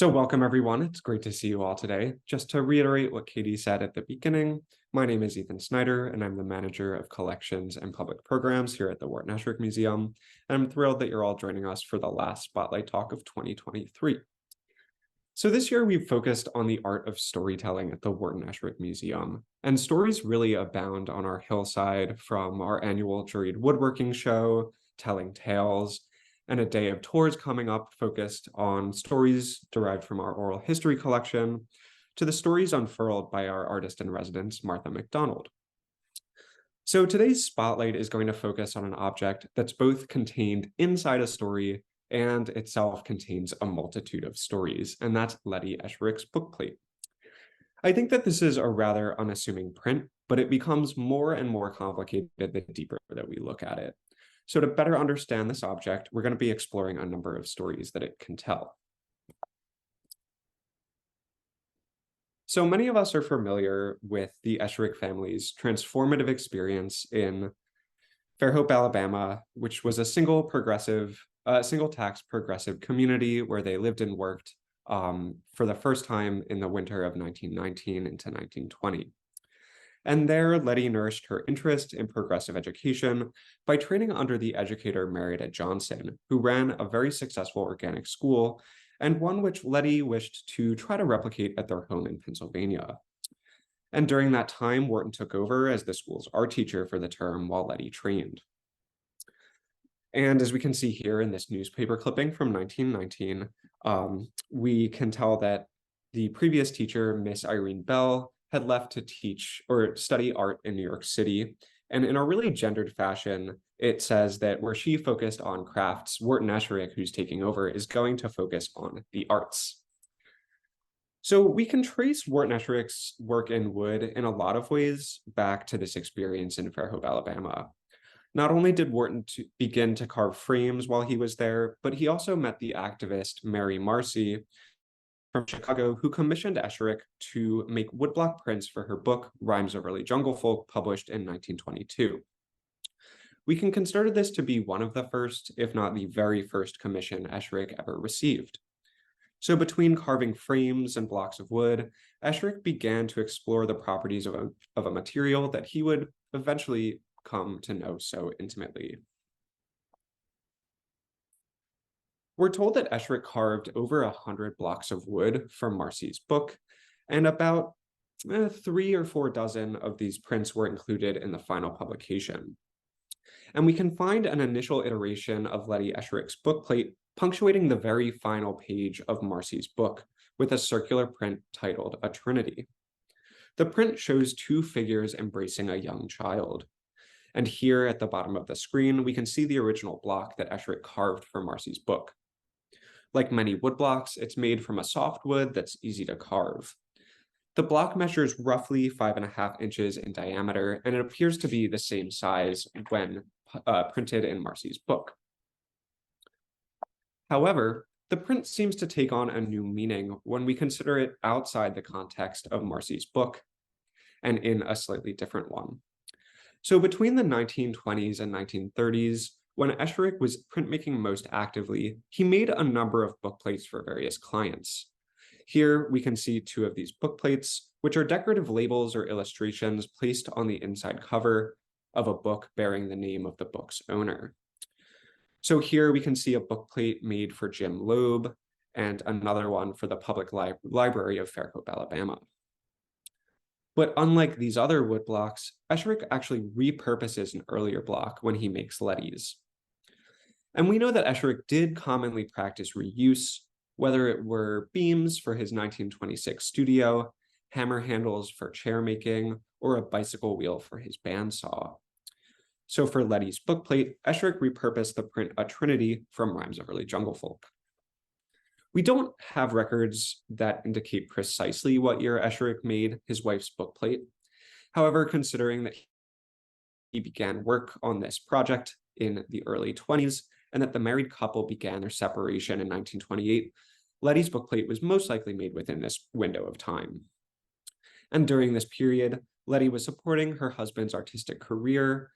So welcome everyone, it's great to see you all today. Just to reiterate what Katie said at the beginning, my name is Ethan Snyder and I'm the Manager of Collections and Public Programs here at the Wharton Esherick Museum. And I'm thrilled that you're all joining us for the last Spotlight Talk of 2023. So this year we've focused on the art of storytelling at the Wharton Esherick Museum. And stories really abound on our hillside, from our annual juried woodworking show, telling tales, and a day of tours coming up focused on stories derived from our oral history collection, to the stories unfurled by our artist in residence, Martha McDonald. So today's spotlight is going to focus on an object that's both contained inside a story and itself contains a multitude of stories, and that's Letty Esherick's bookplate. I think that this is a rather unassuming print, but it becomes more and more complicated the deeper that we look at it. So to better understand this object, we're going to be exploring a number of stories that it can tell. So many of us are familiar with the Esherick family's transformative experience in Fairhope, Alabama, which was a single tax progressive community where they lived and worked for the first time in the winter of 1919 into 1920. And there, Letty nourished her interest in progressive education by training under the educator Myriad Johnson, who ran a very successful organic school, and one which Letty wished to try to replicate at their home in Pennsylvania. And during that time, Wharton took over as the school's art teacher for the term while Letty trained. And as we can see here in this newspaper clipping from 1919, we can tell that the previous teacher, Miss Irene Bell, had left to teach or study art in New York City. And in a really gendered fashion, it says that where she focused on crafts, Wharton Esherick, who's taking over, is going to focus on the arts. So we can trace Wharton Esherick's work in wood in a lot of ways back to this experience in Fairhope, Alabama. Not only did Wharton begin to carve frames while he was there, but he also met the activist Mary Marcy from Chicago, who commissioned Esherick to make woodblock prints for her book, Rhymes of Early Jungle Folk, published in 1922. We can consider this to be one of the first, if not the very first, commission Esherick ever received. So between carving frames and blocks of wood, Esherick began to explore the properties of a material that he would eventually come to know so intimately. We're told that Esherick carved over 100 blocks of wood from Marcy's book, and about 3 or 4 dozen of these prints were included in the final publication. And we can find an initial iteration of Letty Esherick's bookplate punctuating the very final page of Marcy's book with a circular print titled A Trinity. The print shows 2 figures embracing a young child. And here at the bottom of the screen, we can see the original block that Esherick carved for Marcy's book. Like many woodblocks, it's made from a soft wood that's easy to carve. The block measures roughly 5.5 inches in diameter, and it appears to be the same size when printed in Marcy's book. However, the print seems to take on a new meaning when we consider it outside the context of Marcy's book and in a slightly different one. So between the 1920s and 1930s, when Esherick was printmaking most actively, he made a number of bookplates for various clients. Here we can see 2 of these bookplates, which are decorative labels or illustrations placed on the inside cover of a book bearing the name of the book's owner. So here we can see a bookplate made for Jim Loeb and another one for the Public Library of Fairhope, Alabama. But unlike these other wood blocks, Esherick actually repurposes an earlier block when he makes Letty's. And we know that Esherick did commonly practice reuse, whether it were beams for his 1926 studio, hammer handles for chair making, or a bicycle wheel for his bandsaw. So for Letty's bookplate, Esherick repurposed the print A Trinity from Rhymes of Early Jungle Folk. We don't have records that indicate precisely what year Esherick made his wife's bookplate. However, considering that he began work on this project in the early 20s and that the married couple began their separation in 1928, Letty's bookplate was most likely made within this window of time. And during this period, Letty was supporting her husband's artistic career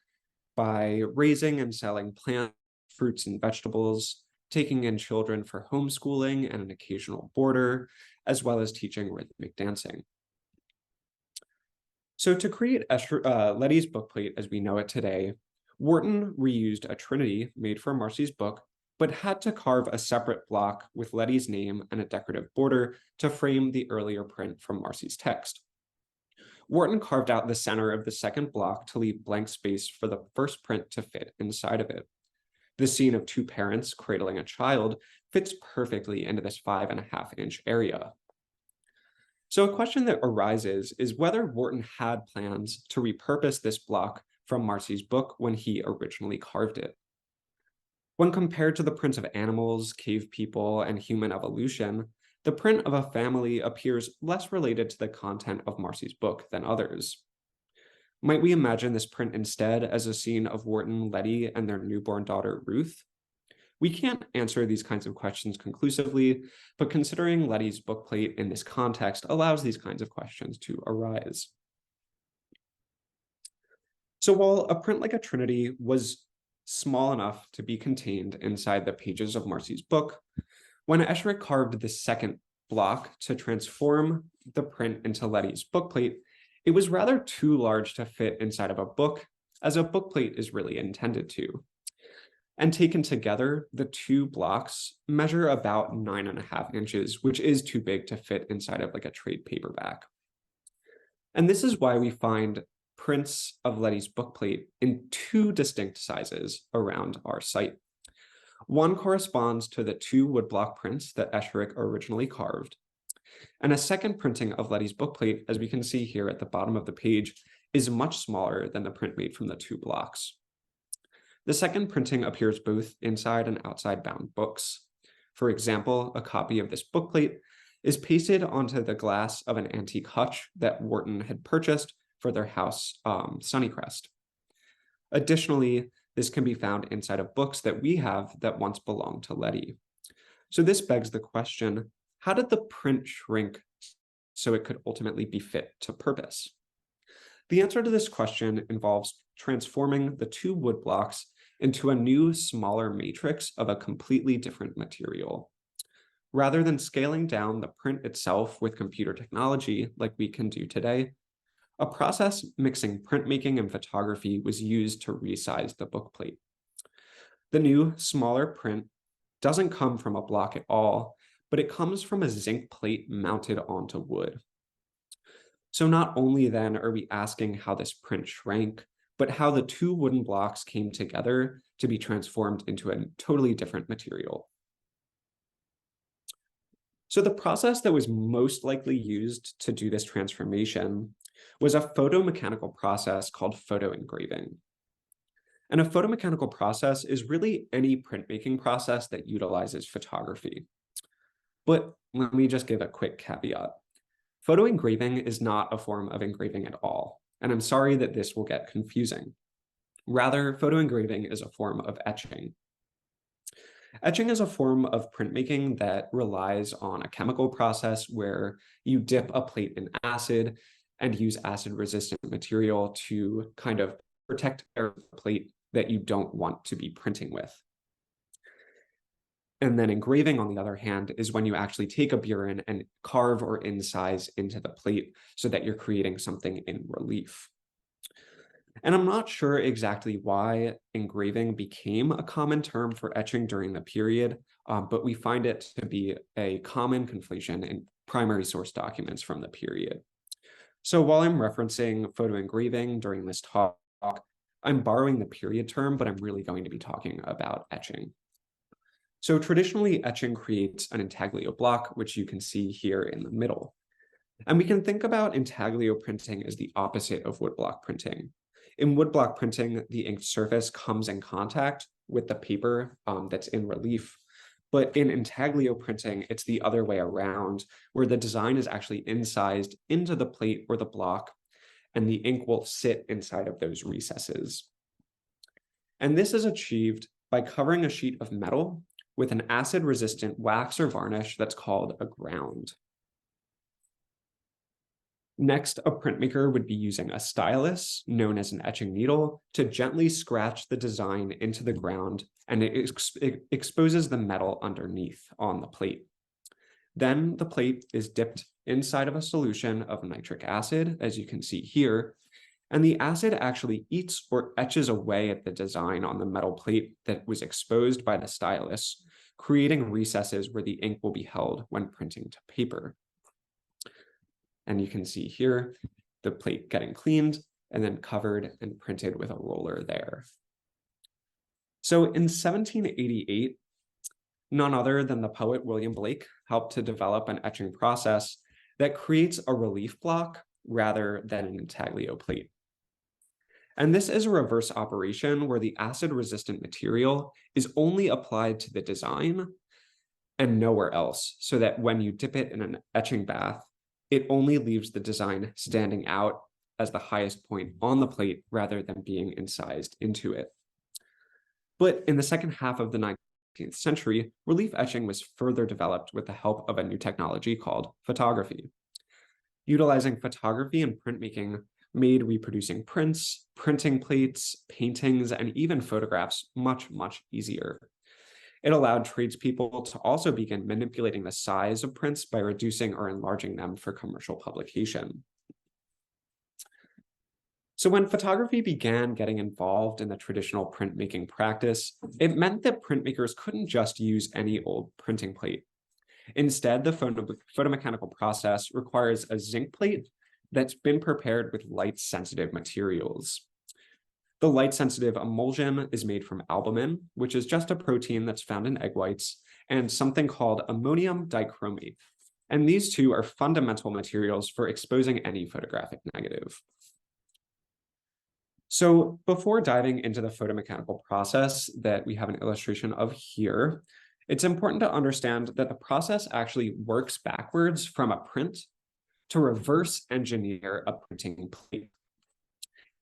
by raising and selling plants, fruits, and vegetables, taking in children for homeschooling and an occasional boarder, as well as teaching rhythmic dancing. So to create Letty's bookplate as we know it today, Wharton reused a trinity made for Marcy's book, but had to carve a separate block with Letty's name and a decorative border to frame the earlier print from Marcy's text. Wharton carved out the center of the second block to leave blank space for the first print to fit inside of it. The scene of two parents cradling a child fits perfectly into this 5.5-inch area. So a question that arises is whether Wharton had plans to repurpose this block from Marcy's book when he originally carved it. When compared to the prints of animals, cave people, and human evolution, the print of a family appears less related to the content of Marcy's book than others. Might we imagine this print instead as a scene of Wharton, Letty, and their newborn daughter, Ruth? We can't answer these kinds of questions conclusively, but considering Letty's bookplate in this context allows these kinds of questions to arise. So while a print like a trinity was small enough to be contained inside the pages of Marcy's book, when Esherick carved the second block to transform the print into Letty's bookplate, it was rather too large to fit inside of a book, as a bookplate is really intended to. And taken together, the two blocks measure about 9.5 inches, which is too big to fit inside of like a trade paperback. And this is why we find prints of Letty's bookplate in two distinct sizes around our site. One corresponds to the two woodblock prints that Esherick originally carved, and a second printing of Letty's bookplate, as we can see here at the bottom of the page, is much smaller than the print made from the two blocks. The second printing appears both inside and outside bound books. For example, a copy of this bookplate is pasted onto the glass of an antique hutch that Wharton had purchased for their house, Sunnycrest. Additionally, this can be found inside of books that we have that once belonged to Letty. So this begs the question, how did the print shrink so it could ultimately be fit to purpose? The answer to this question involves transforming the two wood blocks into a new, smaller matrix of a completely different material. Rather than scaling down the print itself with computer technology like we can do today, a process mixing printmaking and photography was used to resize the bookplate. The new, smaller print doesn't come from a block at all, but it comes from a zinc plate mounted onto wood. So not only then are we asking how this print shrank, but how the two wooden blocks came together to be transformed into a totally different material. So the process that was most likely used to do this transformation was a photomechanical process called photoengraving. And a photomechanical process is really any printmaking process that utilizes photography. But let me just give a quick caveat. Photoengraving is not a form of engraving at all, and I'm sorry that this will get confusing. Rather, photoengraving is a form of etching. Etching is a form of printmaking that relies on a chemical process where you dip a plate in acid and use acid-resistant material to kind of protect the plate that you don't want to be printing with. And then engraving, on the other hand, is when you actually take a burin and carve or incise into the plate so that you're creating something in relief. And I'm not sure exactly why engraving became a common term for etching during the period, but we find it to be a common conflation in primary source documents from the period. So while I'm referencing photoengraving during this talk, I'm borrowing the period term, but I'm really going to be talking about etching. So traditionally, etching creates an intaglio block, which you can see here in the middle. And we can think about intaglio printing as the opposite of woodblock printing. In woodblock printing, the inked surface comes in contact with the paper that's in relief. But in intaglio printing, it's the other way around, where the design is actually incised into the plate or the block, and the ink will sit inside of those recesses. And this is achieved by covering a sheet of metal with an acid-resistant wax or varnish that's called a ground. Next, a printmaker would be using a stylus, known as an etching needle, to gently scratch the design into the ground, and it exposes the metal underneath on the plate. Then the plate is dipped inside of a solution of nitric acid, as you can see here, and the acid actually eats or etches away at the design on the metal plate that was exposed by the stylus, creating recesses where the ink will be held when printing to paper. And you can see here the plate getting cleaned and then covered and printed with a roller there. So in 1788, none other than the poet William Blake helped to develop an etching process that creates a relief block rather than an intaglio plate. And this is a reverse operation where the acid-resistant material is only applied to the design and nowhere else, so that when you dip it in an etching bath, it only leaves the design standing out as the highest point on the plate rather than being incised into it. But in the second half of the 19th century, relief etching was further developed with the help of a new technology called photography. Utilizing photography and printmaking made reproducing prints, printing plates, paintings, and even photographs much, much easier. It allowed tradespeople to also begin manipulating the size of prints by reducing or enlarging them for commercial publication. So when photography began getting involved in the traditional printmaking practice, it meant that printmakers couldn't just use any old printing plate. Instead, the photomechanical process requires a zinc plate that's been prepared with light-sensitive materials. The light-sensitive emulsion is made from albumin, which is just a protein that's found in egg whites, and something called ammonium dichromate. And these two are fundamental materials for exposing any photographic negative. So before diving into the photomechanical process that we have an illustration of here, it's important to understand that the process actually works backwards from a print to reverse engineer a printing plate.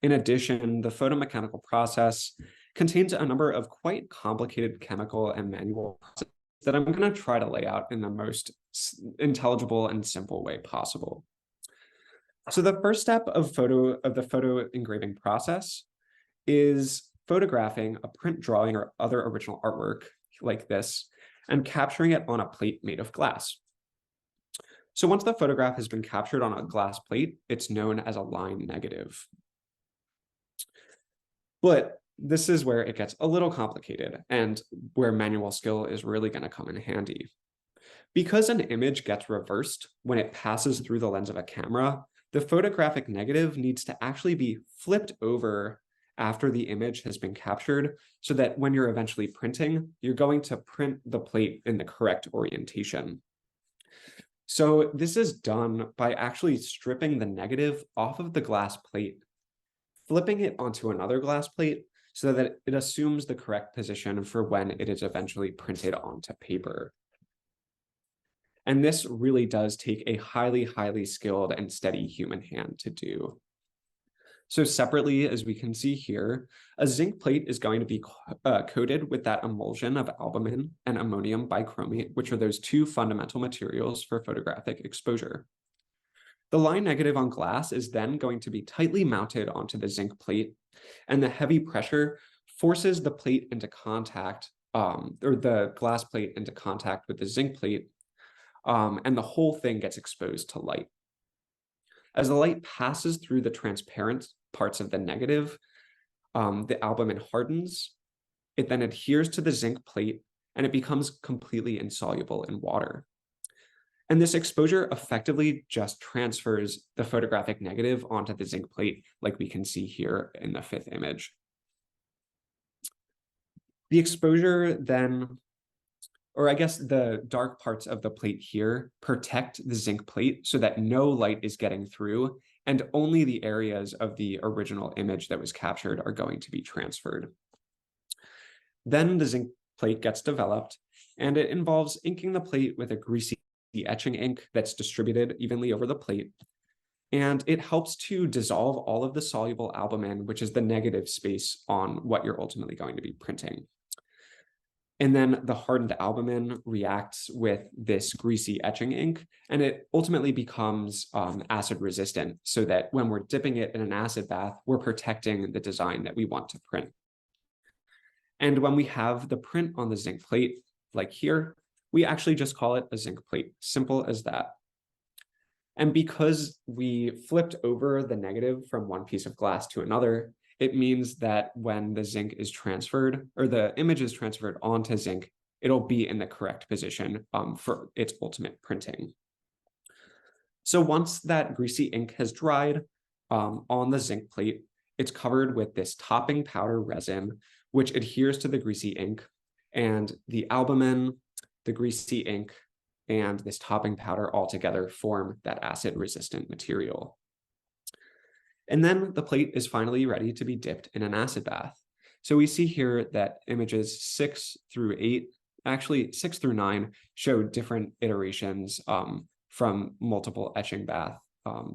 In addition, the photomechanical process contains a number of quite complicated chemical and manual processes that I'm going to try to lay out in the most intelligible and simple way possible. So the first step of the photo engraving process is photographing a print drawing or other original artwork like this and capturing it on a plate made of glass. So once the photograph has been captured on a glass plate, it's known as a line negative. But this is where it gets a little complicated and where manual skill is really going to come in handy. Because an image gets reversed when it passes through the lens of a camera, the photographic negative needs to actually be flipped over after the image has been captured so that when you're eventually printing, you're going to print the plate in the correct orientation. So this is done by actually stripping the negative off of the glass plate, flipping it onto another glass plate so that it assumes the correct position for when it is eventually printed onto paper. And this really does take a highly, highly skilled and steady human hand to do. So separately, as we can see here, a zinc plate is going to be coated with that emulsion of albumin and ammonium bichromate, which are those two fundamental materials for photographic exposure. The line negative on glass is then going to be tightly mounted onto the zinc plate, and the heavy pressure forces the plate into contact, or the glass plate into contact with the zinc plate, and the whole thing gets exposed to light. As the light passes through the transparent parts of the negative, the albumin hardens, it then adheres to the zinc plate, and it becomes completely insoluble in water. And this exposure effectively just transfers the photographic negative onto the zinc plate, like we can see here in the fifth image. The exposure then, or I guess the dark parts of the plate here, protect the zinc plate so that no light is getting through, and only the areas of the original image that was captured are going to be transferred. Then the zinc plate gets developed, and it involves inking the plate with a greasy etching ink that's distributed evenly over the plate, and it helps to dissolve all of the soluble albumin, which is the negative space on what you're ultimately going to be printing. And then the hardened albumin reacts with this greasy etching ink, and it ultimately becomes acid resistant, so that when we're dipping it in an acid bath, we're protecting the design that we want to print. And when we have the print on the zinc plate, like here, we actually just call it a zinc plate, simple as that. And because we flipped over the negative from one piece of glass to another, it means that when the zinc is transferred, or the image is transferred onto zinc, it'll be in the correct position for its ultimate printing. So once that greasy ink has dried on the zinc plate, it's covered with this topping powder resin, which adheres to the greasy ink, and the albumin, the greasy ink, and this topping powder all together form that acid-resistant material. And then the plate is finally ready to be dipped in an acid bath. So we see here that images 6 through 8, actually 6 through 9, show different iterations from multiple etching bath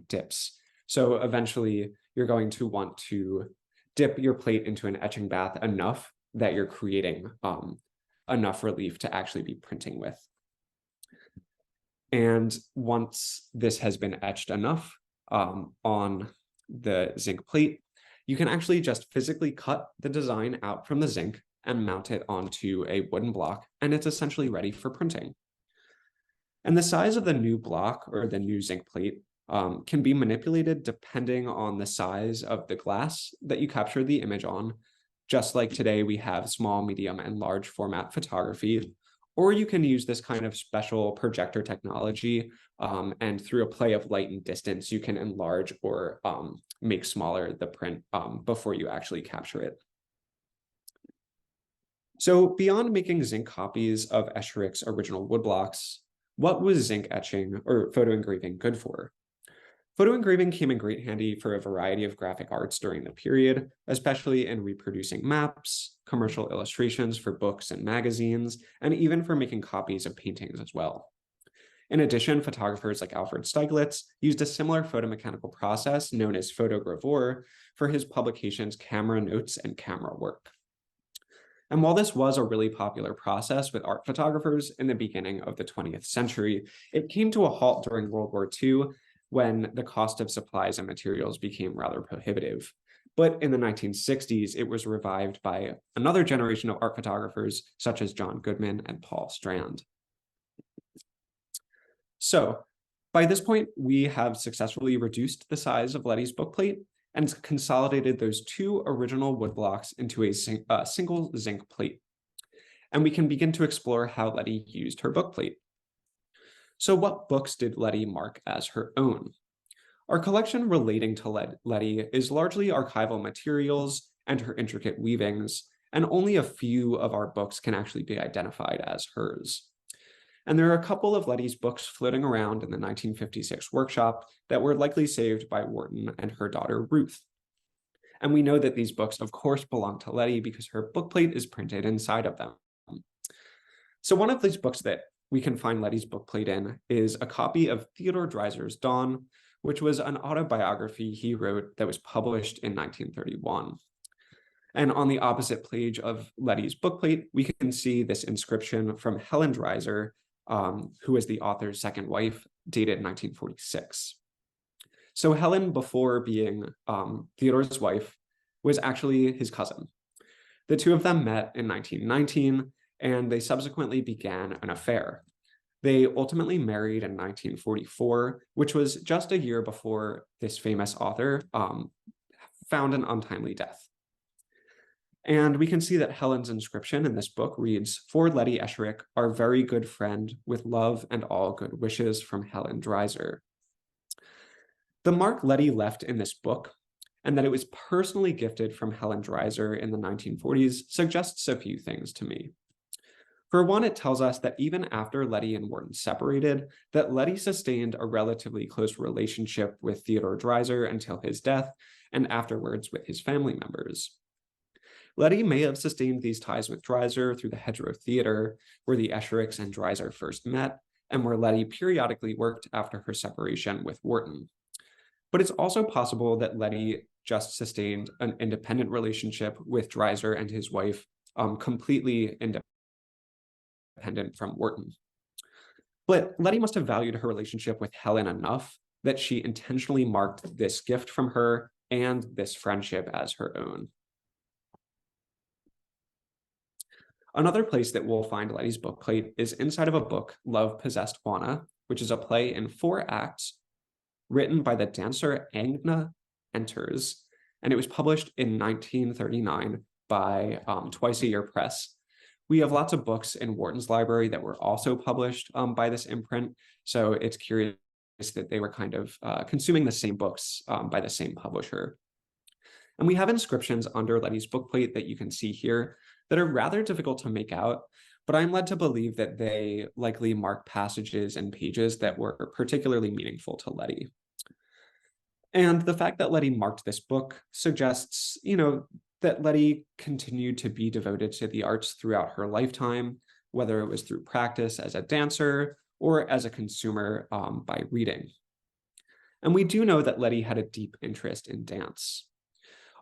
dips. So eventually you're going to want to dip your plate into an etching bath enough that you're creating enough relief to actually be printing with. And once this has been etched enough on the zinc plate, you can actually just physically cut the design out from the zinc and mount it onto a wooden block, and it's essentially ready for printing. And the size of the new block, or the new zinc plate, can be manipulated depending on the size of the glass that you capture the image on. Just like today, we have small, medium, and large format photography. Or you can use this kind of special projector technology, and through a play of light and distance, you can enlarge or make smaller the print before you actually capture it. So beyond making zinc copies of Esherick's original woodblocks, what was zinc etching or photoengraving good for? Photoengraving came in great handy for a variety of graphic arts during the period, especially in reproducing maps, commercial illustrations for books and magazines, and even for making copies of paintings as well. In addition, photographers like Alfred Stieglitz used a similar photomechanical process known as photogravure for his publications Camera Notes and Camera Work. And while this was a really popular process with art photographers in the beginning of the 20th century, it came to a halt during World War II when the cost of supplies and materials became rather prohibitive. But in the 1960s, it was revived by another generation of art photographers, such as John Goodman and Paul Strand. So by this point, we have successfully reduced the size of Letty's bookplate and consolidated those two original woodblocks into a single zinc plate. And we can begin to explore how Letty used her bookplate. So what books did Letty mark as her own? Our collection relating to Letty is largely archival materials and her intricate weavings, and only a few of our books can actually be identified as hers. And there are a couple of Letty's books floating around in the 1956 workshop that were likely saved by Wharton and her daughter Ruth. And we know that these books, of course, belong to Letty because her bookplate is printed inside of them. So one of these books that we can find Letty's bookplate in is a copy of Theodore Dreiser's Dawn, which was an autobiography he wrote that was published in 1931. And on the opposite page of Letty's bookplate, we can see this inscription from Helen Dreiser, who was the author's second wife, dated 1946. So Helen, before being Theodore's wife, was actually his cousin. The two of them met in 1919, and they subsequently began an affair. They ultimately married in 1944, which was just a year before this famous author found an untimely death. And we can see that Helen's inscription in this book reads, "For Letty Esherick, our very good friend, with love and all good wishes from Helen Dreiser." The mark Letty left in this book, and that it was personally gifted from Helen Dreiser in the 1940s, suggests a few things to me. For one, it tells us that even after Letty and Wharton separated, that Letty sustained a relatively close relationship with Theodore Dreiser until his death, and afterwards with his family members. Letty may have sustained these ties with Dreiser through the Hedgerow Theater, where the Eshericks and Dreiser first met, and where Letty periodically worked after her separation with Wharton. But it's also possible that Letty just sustained an independent relationship with Dreiser and his wife completely independent independent from Wharton. But Letty must have valued her relationship with Helen enough that she intentionally marked this gift from her and this friendship as her own. Another place that we'll find Letty's bookplate is inside of a book, Love Possessed Juana, which is a play in 4 acts written by the dancer Agna Enters, and it was published in 1939 by Twice a Year Press. We have lots of books in Wharton's library that were also published by this imprint, so it's curious that they were kind of consuming the same books by the same publisher. And we have inscriptions under Letty's bookplate that you can see here that are rather difficult to make out, but I'm led to believe that they likely mark passages and pages that were particularly meaningful to Letty. And the fact that Letty marked this book suggests, that Letty continued to be devoted to the arts throughout her lifetime, whether it was through practice as a dancer or as a consumer by reading. And we do know that Letty had a deep interest in dance.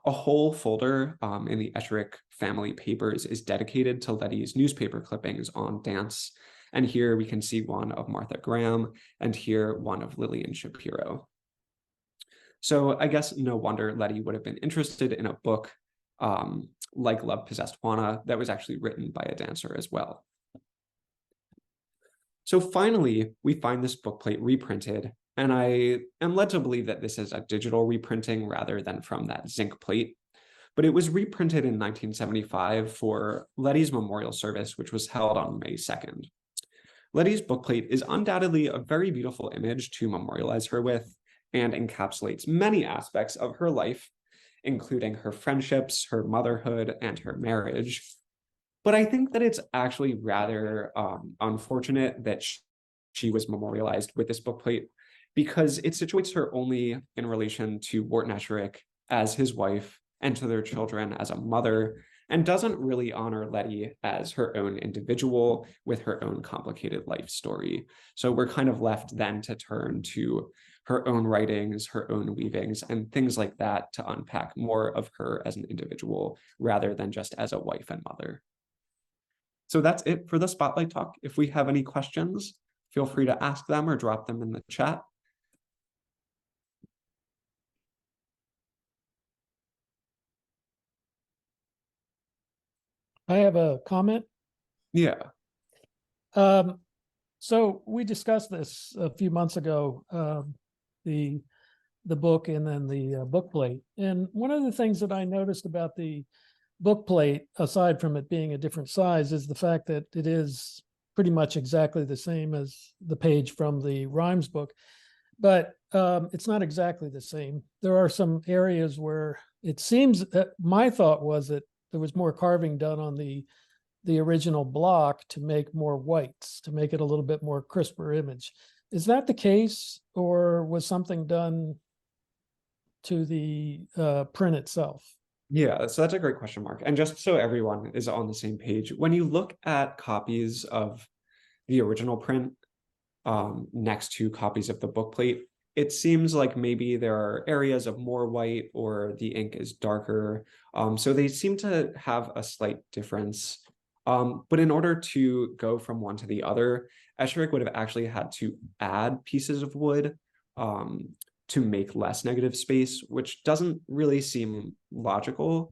A whole folder in the Esherick family papers is dedicated to Letty's newspaper clippings on dance. And here we can see one of Martha Graham, and here one of Lillian Shapiro. So I guess no wonder Letty would have been interested in a book like Love Possessed Juana that was actually written by a dancer as well. So finally, we find this bookplate reprinted, and I am led to believe that this is a digital reprinting rather than from that zinc plate. But it was reprinted in 1975 for Letty's memorial service, which was held on May 2nd. Letty's bookplate is undoubtedly a very beautiful image to memorialize her with, and encapsulates many aspects of her life, including her friendships, her motherhood, and her marriage. But I think that it's actually rather unfortunate that she was memorialized with this bookplate, because it situates her only in relation to Wharton Esherick as his wife and to their children as a mother, and doesn't really honor Letty as her own individual with her own complicated life story. So we're kind of left then to turn to her own writings, her own weavings, and things like that to unpack more of her as an individual rather than just as a wife and mother. So that's it for the Spotlight Talk. If we have any questions, feel free to ask them or drop them in the chat. I have a comment. Yeah. So we discussed this a few months ago, the book and then the bookplate. And one of the things that I noticed about the bookplate, aside from it being a different size, is the fact that it is pretty much exactly the same as the page from the rhymes book. But it's not exactly the same. There are some areas where it seems that my thought was that there was more carving done on the original block to make more whites, to make it a little bit more crisper image. Is that the case, or was something done to the print itself? Yeah, so that's a great question, Mark. And just so everyone is on the same page, when you look at copies of the original print next to copies of the bookplate, it seems like maybe there are areas of more white or the ink is darker. So they seem to have a slight difference. But in order to go from one to the other, Esherick would have actually had to add pieces of wood to make less negative space, which doesn't really seem logical.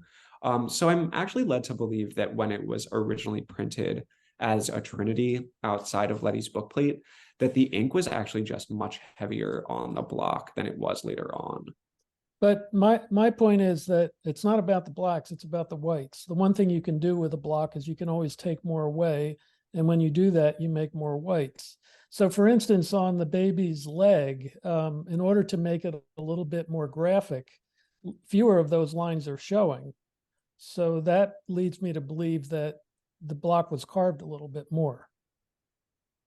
So I'm actually led to believe that when it was originally printed as a trinity outside of Letty's bookplate, that the ink was actually just much heavier on the block than it was later on. But my point is that it's not about the blacks, it's about the whites. The one thing you can do with a block is you can always take more away. And when you do that, you make more whites. So for instance, on the baby's leg, in order to make it a little bit more graphic, fewer of those lines are showing. So that leads me to believe that the block was carved a little bit more.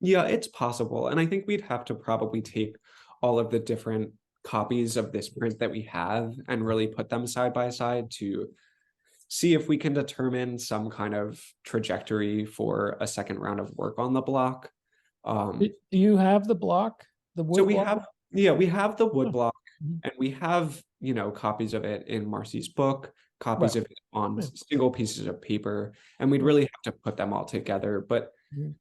Yeah, it's possible. And I think we'd have to probably take all of the different copies of this print that we have and really put them side by side to see if we can determine some kind of trajectory for a second round of work on the block. Do you have the block, the wood So we block? have, yeah, we have the wood Oh. block, Mm-hmm. and we have, copies of it in Marcy's book, copies Right. of it on Yeah. single pieces of paper, and we'd really have to put them all together. But Mhm.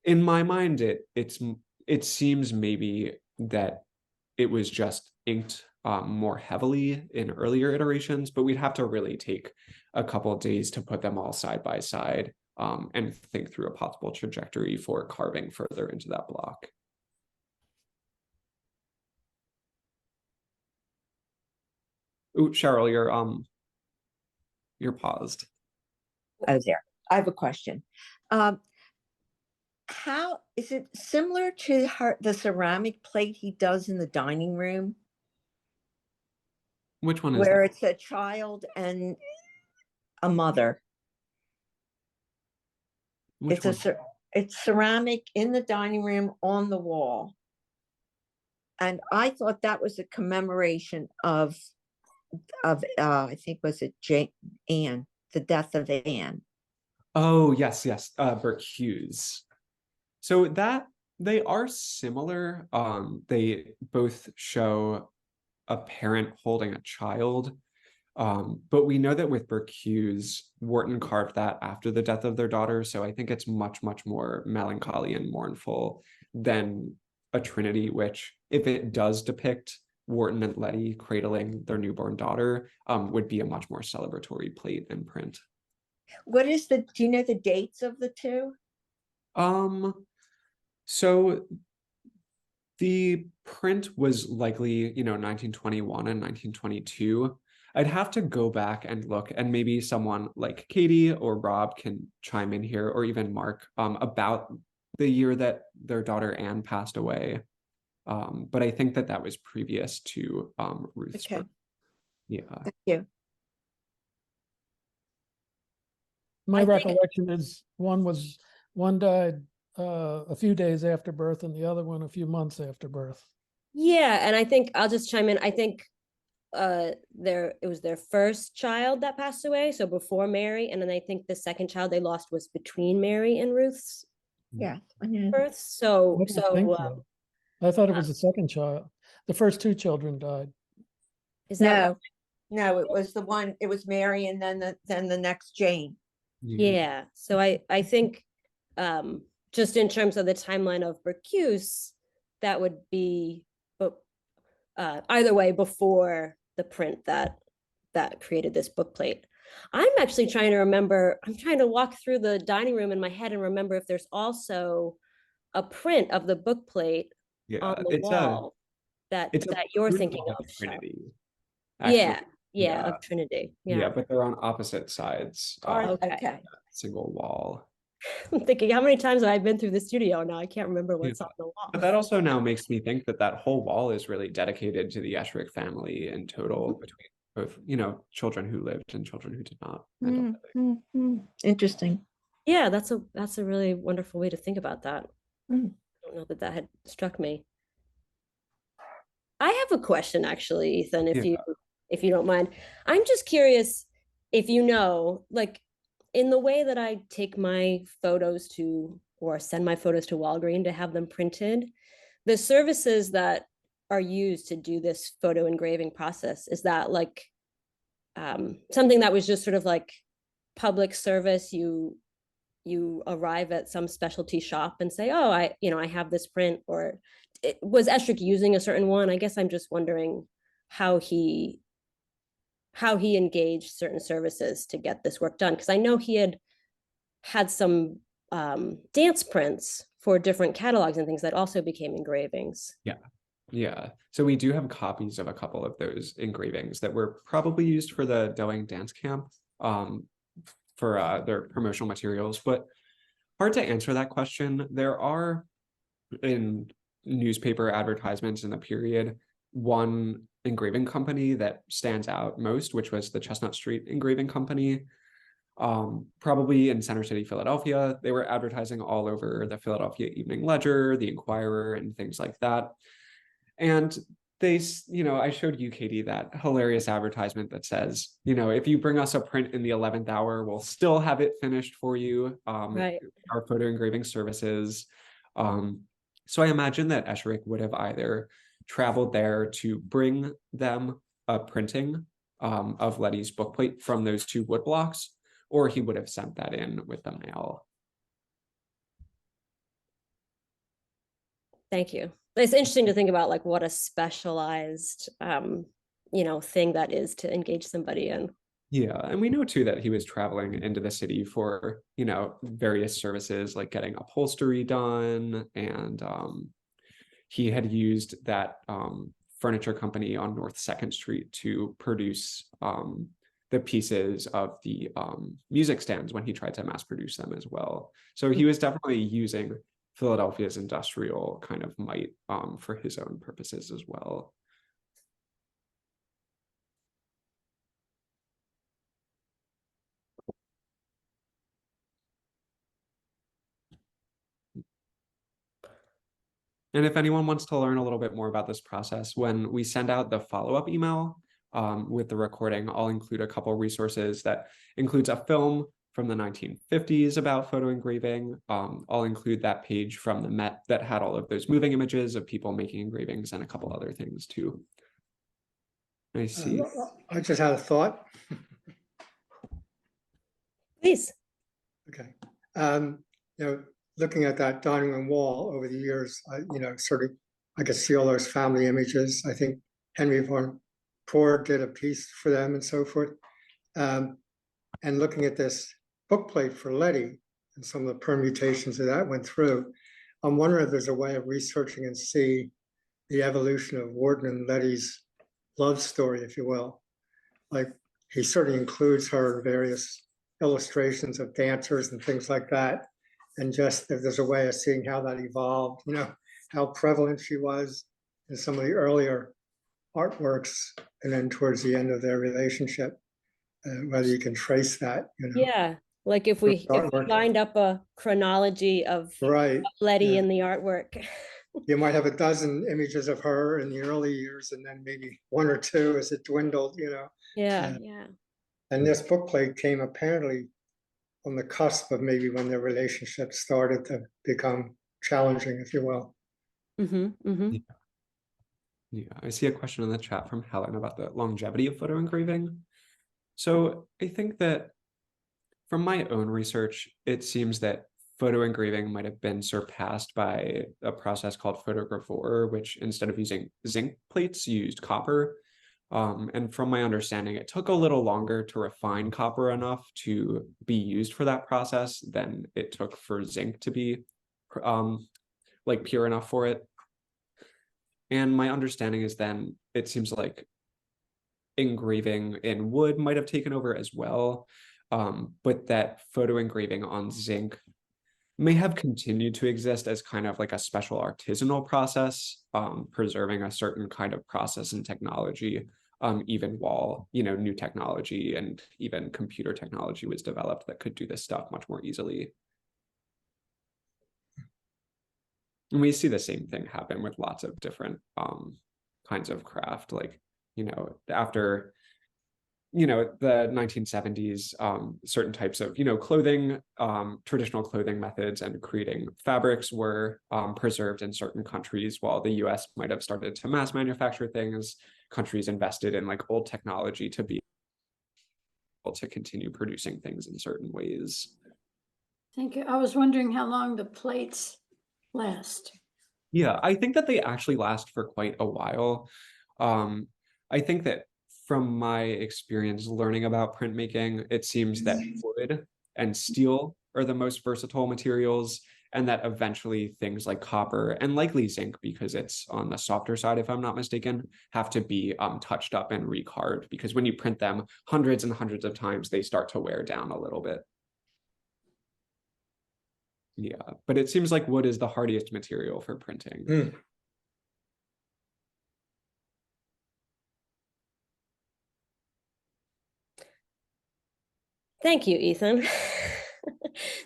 In my mind, it seems maybe that it was just inked more heavily in earlier iterations, but we'd have to really take a couple of days to put them all side by side and think through a possible trajectory for carving further into that block. Ooh, Cheryl, you're paused. Oh, there. I have a question. How is it similar to the ceramic plate he does in the dining room, Which one is where that? it's a child and a mother? Which one? It's ceramic in the dining room on the wall. And I thought that was a commemoration of I think was it Anne, the death of Anne. Oh, yes, yes. Burke Hughes. So that they are similar. They both show a parent holding a child. But we know that with Burke Hughes, Wharton carved that after the death of their daughter. So I think it's much, much more melancholy and mournful than a Trinity, which, if it does depict Wharton and Letty cradling their newborn daughter, would be a much more celebratory plate and print. Do you know the dates of the two? So the print was likely, 1921 and 1922. I'd have to go back and look, and maybe someone like Katie or Rob can chime in here, or even Mark, about the year that their daughter Anne passed away. But I think that was previous to Ruth's Okay. birth. Yeah. Thank you. My recollection is one died a few days after birth and the other one a few months after birth. Yeah, and I think I'll just chime in. I think it was their first child that passed away, so before Mary, and then I think the second child they lost was between Mary and Ruth's birth. So I thought it was the second child. The first two children died. Is that no, it was Mary and then the next Jane. Yeah. So I think just in terms of the timeline of Bercuse, that would be either way before the print that created this book plate. I'm actually trying to remember, I'm trying to walk through the dining room in my head and remember if there's also a print of the book plate on the wall that you're thinking of. Trinity. Yeah, of Trinity. Yeah, but they're on opposite sides. Okay. Single wall. I'm thinking, how many times have I been through the studio now? I can't remember what's on the wall. But that also now makes me think that whole wall is really dedicated to the Esherick family in total, between both, children who lived and children who did not. Interesting. Yeah, that's a really wonderful way to think about that. I don't know that had struck me. I have a question, actually, Ethan, if you don't mind. I'm just curious if like, in the way that I take my photos or send my photos to Walgreen to have them printed, the services that are used to do this photo engraving process, is that like something that was just sort of like public service? You arrive at some specialty shop and say, oh, I have this print, or was Esherick using a certain one? I guess I'm just wondering how he engaged certain services to get this work done, because I know he had some dance prints for different catalogs and things that also became engravings. Yeah. So we do have copies of a couple of those engravings that were probably used for the Doing Dance Camp for their promotional materials. But hard to answer that question. There are, in newspaper advertisements in the period, one engraving company that stands out most, which was the Chestnut Street Engraving Company, probably in Center City, Philadelphia. They were advertising all over the Philadelphia Evening Ledger, the Inquirer, and things like that. And they, I showed you, Katie, that hilarious advertisement that says, if you bring us a print in the 11th hour, we'll still have it finished for you. Right. Our photo engraving services. So I imagine that Esherick would have either traveled there to bring them a printing of Letty's bookplate from those two woodblocks, or he would have sent that in with the mail. Thank you. It's interesting to think about like what a specialized, thing that is to engage somebody in. Yeah, and we know too that he was traveling into the city for, various services like getting upholstery done, and he had used that furniture company on North 2nd Street to produce the pieces of the music stands when he tried to mass produce them as well. So he was definitely using Philadelphia's industrial kind of might for his own purposes as well. And if anyone wants to learn a little bit more about this process, when we send out the follow-up email with the recording, I'll include a couple resources that includes a film from the 1950s about photo engraving. I'll include that page from the Met that had all of those moving images of people making engravings and a couple other things too. I see. I just had a thought. Please. Okay. Looking at that dining room wall over the years, I could see all those family images. I think Henry von Poor did a piece for them and so forth. And looking at this bookplate for Letty and some of the permutations that went through, I'm wondering if there's a way of researching and see the evolution of Wharton and Letty's love story, if you will. Like, he certainly includes her in various illustrations of dancers and things like that. And just if there's a way of seeing how that evolved, how prevalent she was in some of the earlier artworks, and then towards the end of their relationship, whether you can trace that, Yeah, like if we lined up a chronology of right, Letty in the artwork. You might have a dozen images of her in the early years, and then maybe one or two as it dwindled, Yeah. And this bookplate came apparently on the cusp of maybe when their relationship started to become challenging, if you will. Yeah, I see a question in the chat from Helen about the longevity of photo engraving. So I think that from my own research, it seems that photo engraving might have been surpassed by a process called photoengraver, which instead of using zinc plates, used copper. And from my understanding, it took a little longer to refine copper enough to be used for that process than it took for zinc to be like pure enough for it. And my understanding is then it seems like engraving in wood might have taken over as well, but that photo engraving on zinc may have continued to exist as kind of like a special artisanal process, preserving a certain kind of process and technology, even while, new technology and even computer technology was developed that could do this stuff much more easily. And we see the same thing happen with lots of different kinds of craft, like, after the 1970s, certain types of clothing, traditional clothing methods and creating fabrics were preserved in certain countries, while the US might have started to mass manufacture things. Countries invested in like old technology to be able to continue producing things in certain ways. Thank you. I was wondering how long the plates last. Yeah, I think that they actually last for quite a while. I think that from my experience learning about printmaking, it seems that wood and steel are the most versatile materials, and that eventually things like copper and likely zinc, because it's on the softer side, if I'm not mistaken, have to be touched up and recarved, because when you print them hundreds and hundreds of times, they start to wear down a little bit. Yeah, but it seems like wood is the hardiest material for printing. Thank you, Ethan.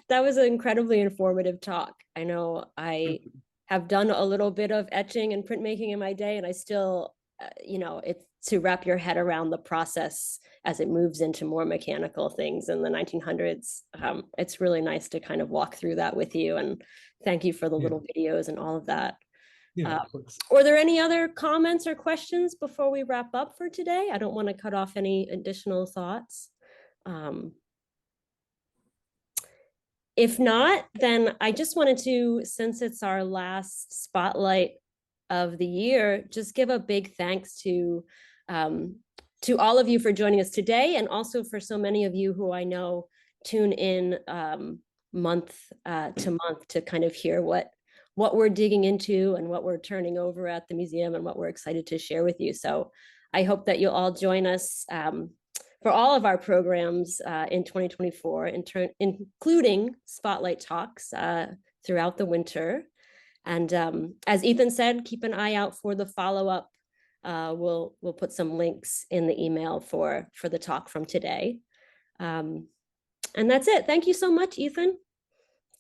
That was an incredibly informative talk. I know I have done a little bit of etching and printmaking in my day, and I still, it's to wrap your head around the process as it moves into more mechanical things in the 1900s. It's really nice to kind of walk through that with you, and thank you for the little videos and all of that. Yeah, were there any other comments or questions before we wrap up for today? I don't want to cut off any additional thoughts. If not, then I just wanted to, since it's our last spotlight of the year, just give a big thanks to all of you for joining us today, and also for so many of you who I know tune in month to month to kind of hear what we're digging into and what we're turning over at the museum and what we're excited to share with you. So I hope that you'll all join us for all of our programs in 2024, including Spotlight Talks throughout the winter. And as Ethan said, keep an eye out for the follow-up. We'll put some links in the email for the talk from today. And that's it. Thank you so much, Ethan.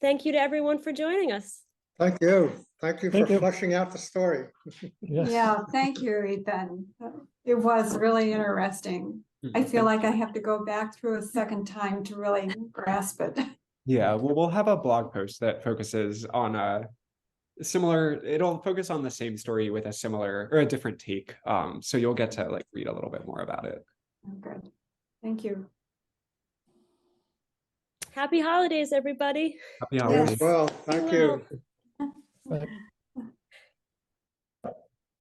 Thank you to everyone for joining us. Thank you. Thank you for Thank you. fleshing out the story. Yes. Yeah, thank you, Ethan. It was really interesting. I feel like I have to go back through a second time to really grasp it. Yeah, well, we'll have a blog post that focuses on a similar, it'll focus on the same story with a similar or a different take. So you'll get to like read a little bit more about it. Oh, good. Thank you. Happy holidays, everybody. Happy You holidays. as well. Thank you. Right.